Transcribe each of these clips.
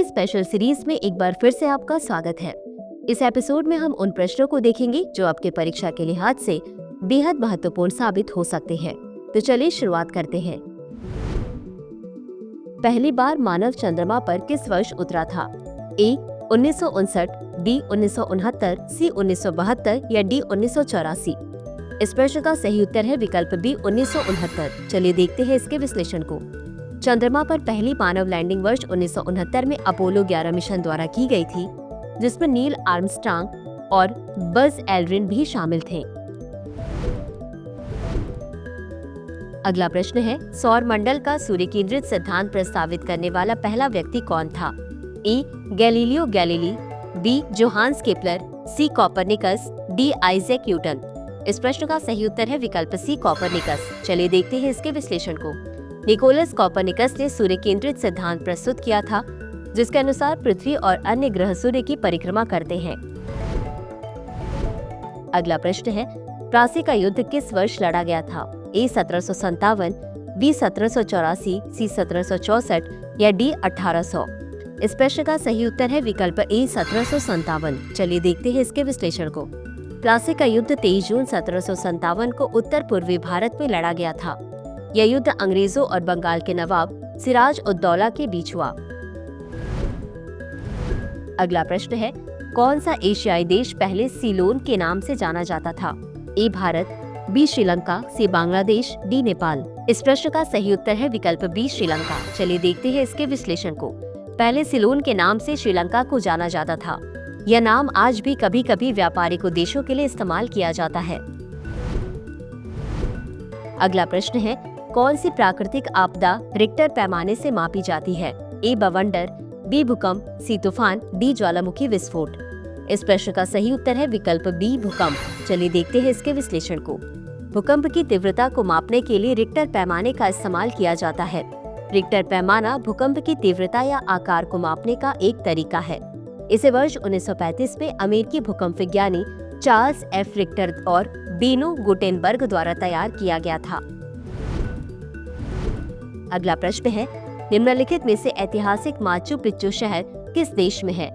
Special series में एक बार फिर से आपका स्वागत है। इस एपिसोड में हम उन प्रश्नों को देखेंगे जो आपके परीक्षा के लिहाज से बेहद महत्वपूर्ण साबित हो सकते हैं। तो चलिए शुरुआत करते हैं। पहली बार मानव चंद्रमा पर किस वर्ष उतरा था? ए 1959, बी 1969, सी 1972 या डी 1984? इस प्रश्न का सही उत्तर है विकल्प बी 1969। चलिए देखते हैं इसके विश्लेषण को। चंद्रमा पर पहली मानव लैंडिंग वर्ष 1969 में अपोलो 11 मिशन द्वारा की गई थी, जिसमें नील आर्मस्ट्रांग और बज एल्ड्रिन भी शामिल थे। अगला प्रश्न है, सौर मंडल का सूर्य केंद्रित सिद्धांत प्रस्तावित करने वाला पहला व्यक्ति कौन था? A Galileo Galilei, B Johannes Kepler, C Copernicus, D Isaac Newton? इस प्रश्न का सही उत्तर है विकल्प सी कॉपरनिकस। चलिए देखते हैं इसके विश्लेषण को। निकोलस कॉपरनिकस ने सूर्य केंद्रित सिद्धांत प्रस्तुत किया था, जिसके अनुसार पृथ्वी और अन्य ग्रह सूर्य की परिक्रमा करते हैं। अगला प्रश्न है, प्लासी का युद्ध किस वर्ष लड़ा गया था? ए 1757, बी 1784, सी 1764 या डी 1800? इस प्रश्न का सही उत्तर है विकल्प ए 1757। चलिए देखते हैं इसके विश्लेषण को। प्लासी का युद्ध 23 जून 1757 को उत्तर पूर्वी भारत में लड़ा गया था। यह युद्ध अंग्रेजों और बंगाल के नवाब सिराज उद दौला के बीच हुआ। अगला प्रश्न है, कौन सा एशियाई देश पहले सीलोन के नाम से जाना जाता था? ए भारत, बी श्रीलंका, सी बांग्लादेश, डी नेपाल? इस प्रश्न का सही उत्तर है विकल्प बी श्रीलंका। चलिए देखते हैं इसके विश्लेषण को। पहले सीलोन के नाम से श्रीलंका को जाना जाता था। यह नाम आज भी कभी कभी व्यापारिक उद्देश्यों के लिए इस्तेमाल किया जाता है। अगला प्रश्न है, कौन सी प्राकृतिक आपदा रिक्टर पैमाने से मापी जाती है? ए बवंडर, बी भूकंप, सी तूफान, डी ज्वालामुखी विस्फोट? इस प्रश्न का सही उत्तर है विकल्प बी भूकंप। चलिए देखते हैं इसके विश्लेषण को। भूकंप की तीव्रता को मापने के लिए रिक्टर पैमाने का इस्तेमाल किया जाता है। रिक्टर पैमाना भूकंप की तीव्रता या आकार को मापने का एक तरीका है। इसे वर्ष 1935 में अमेरिकी भूकंप विज्ञानी चार्ल्स एफ रिक्टर और बेनो गुटेनबर्ग द्वारा तैयार किया गया था। अगला प्रश्न है, निम्नलिखित में से ऐतिहासिक माचू पिच्चू शहर किस देश में है?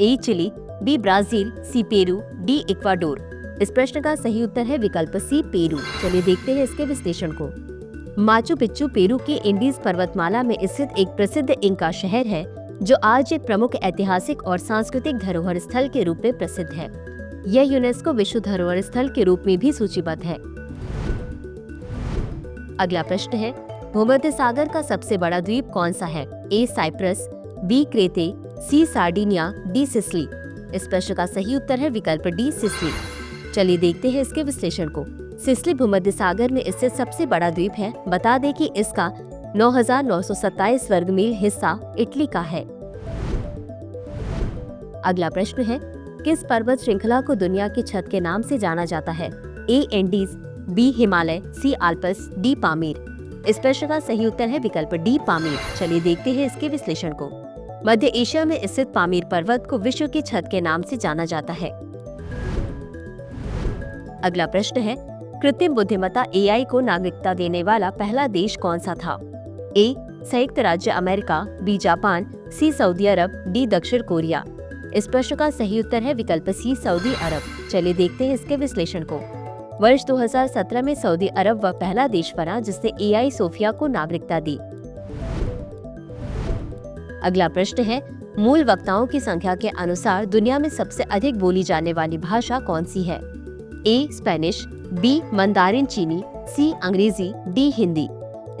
ए चिली, बी ब्राजील, सी पेरू, डी इक्वाडोर? इस प्रश्न का सही उत्तर है विकल्प सी पेरू। चलिए देखते हैं इसके विश्लेषण को। माचू पिच्चू पेरू के इंडीज पर्वतमाला में स्थित एक प्रसिद्ध इंका शहर है, जो आज एक प्रमुख ऐतिहासिक और सांस्कृतिक धरोहर स्थल के रूप में प्रसिद्ध है। यह यूनेस्को विश्व धरोहर स्थल के रूप में भी सूचीबद्ध है। अगला प्रश्न है, भूमध्य सागर का सबसे बड़ा द्वीप कौन सा है? ए साइप्रस, बी क्रेते, सी सार्डिनिया, डी सिसिली? इस प्रश्न का सही उत्तर है विकल्प डी सिसिली। चलिए देखते हैं इसके विश्लेषण को। सिसिली भूमध्य सागर में स्थित सबसे बड़ा द्वीप है। बता दें कि इसका 9,927 वर्ग मील हिस्सा इटली का है। अगला प्रश्न है, किस पर्वत श्रृंखला को दुनिया की छत के नाम से जाना जाता है? ए एंडीज, बी हिमालय, सी आल्प्स, डी पामीर? इस प्रश्न का सही उत्तर है विकल्प डी पामीर। चलिए देखते हैं इसके विश्लेषण को। मध्य एशिया में स्थित पामीर पर्वत को विश्व की छत के नाम से जाना जाता है। अगला प्रश्न है, कृत्रिम बुद्धिमत्ता एआई को नागरिकता देने वाला पहला देश कौन सा था? ए संयुक्त राज्य America, B Japan, C Saudi Arab, D दक्षिण कोरिया? इस प्रश्न का सही उत्तर है विकल्प सी सऊदी अरब। चलिए देखते हैं इसके विश्लेषण को। वर्ष 2017 में सऊदी अरब वह पहला देश बना जिसने एआई सोफिया को नागरिकता दी। अगला प्रश्न है, मूल वक्ताओं की संख्या के अनुसार दुनिया में सबसे अधिक बोली जाने वाली भाषा कौन सी है? ए स्पेनिश, बी मंदारिन चीनी, सी अंग्रेजी, डी हिंदी?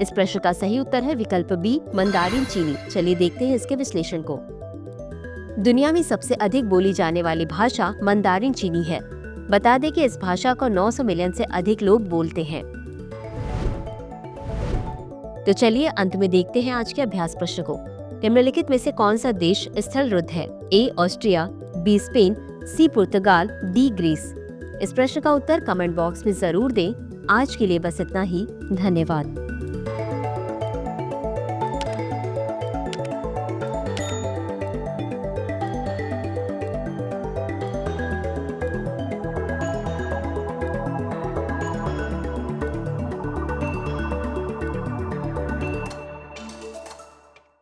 इस प्रश्न का सही उत्तर है विकल्प बी मंदारिन चीनी। चलिए देखते हैं इसके विश्लेषण को। दुनिया में सबसे अधिक बोली जाने वाली भाषा मंदारिन चीनी है। बता दें कि इस भाषा को 900 मिलियन से अधिक लोग बोलते हैं। तो चलिए अंत में देखते हैं आज के अभ्यास प्रश्न को। निम्नलिखित में से कौन सा देश स्थल रुद्ध है? ए ऑस्ट्रिया, बी स्पेन, सी पुर्तगाल, डी ग्रीस? इस प्रश्न का उत्तर कमेंट बॉक्स में जरूर दें। आज के लिए बस इतना ही। धन्यवाद।